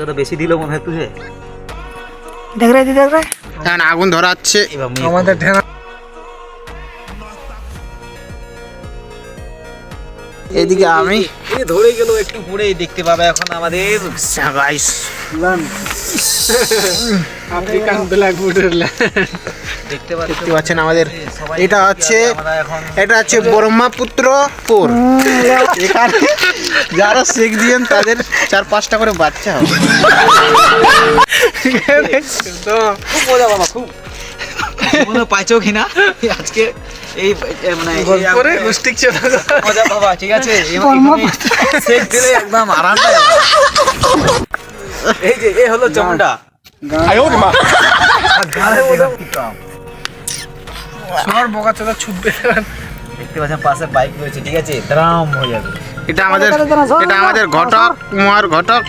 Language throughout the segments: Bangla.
তো বেশি দিল মনে হয় তুই। দেখ রে এখন আগুন ধরাচ্ছে আমাদের ঢেনা এদিকে আমি ধরে গেল একটু পরেই দেখতে পাবে এখন আমাদের গাইস আফ্রিকান ব্ল্যাক বুটের দেখতে দেখতে পাচ্ছেন আমাদের সবাই এটা হচ্ছে আমরা এখন ব্রহ্মপুত্রপুর। এখানে যারা শেখ দিয়েন তাদের 4-5টা করে বাচ্চা হবে। খুব মজা বাবা, খুব মনে পাইছো কিনা আজকে এই মানে করে গুস্টিক ছিল মজা বাবা, ঠিক আছে শেখ দিলে একদম আরাম। এই যে এই হলো চমড়া সর বোকা চোদা ছুটবে। দেখতে পাচ্ছেন পাশে বাইক রয়েছে, ঠিক আছে, ড্রাম হয়ে যাবে। এটা আমাদের ঘটক, কুমার ঘটক।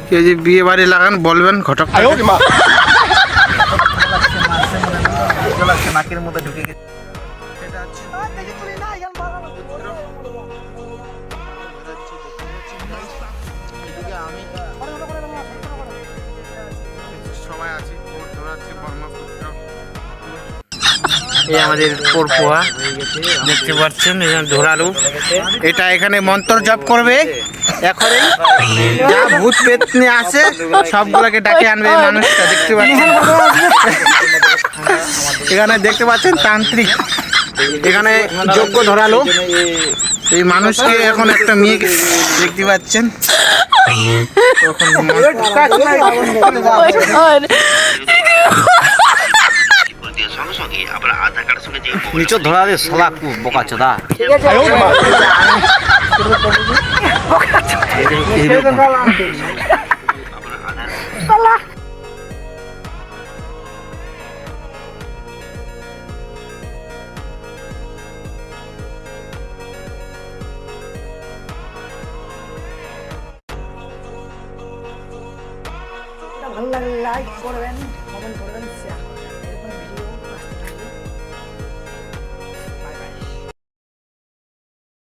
কেউ যে বিয়ে বাড়ি লাগান বলবেন ঘটক। নাকের মধ্যে ঢুকে গেছে। এই আমাদের পরপুয়া দেখতে পাচ্ছেন, ধরালু। এটা এখানে মন্ত্র জপ করবে, এখনই যা ভূত পেত নিয়ে আসে সবগুলোকে ডাকে আনবে এই মানুষটা। দেখতে পাচ্ছেন এখানে দেখতে পাচ্ছেন তান্ত্রিক, এখানে যজ্ঞ ধরালো এই মানুষকে। এখন একটা মেয়েকে দেখতে পাচ্ছেন নিচে ধরা রে শালা বোকা চোদা। ভালো লাগলে লাইক করবেন, কমেন্ট করবেন, শেয়ার করবেন।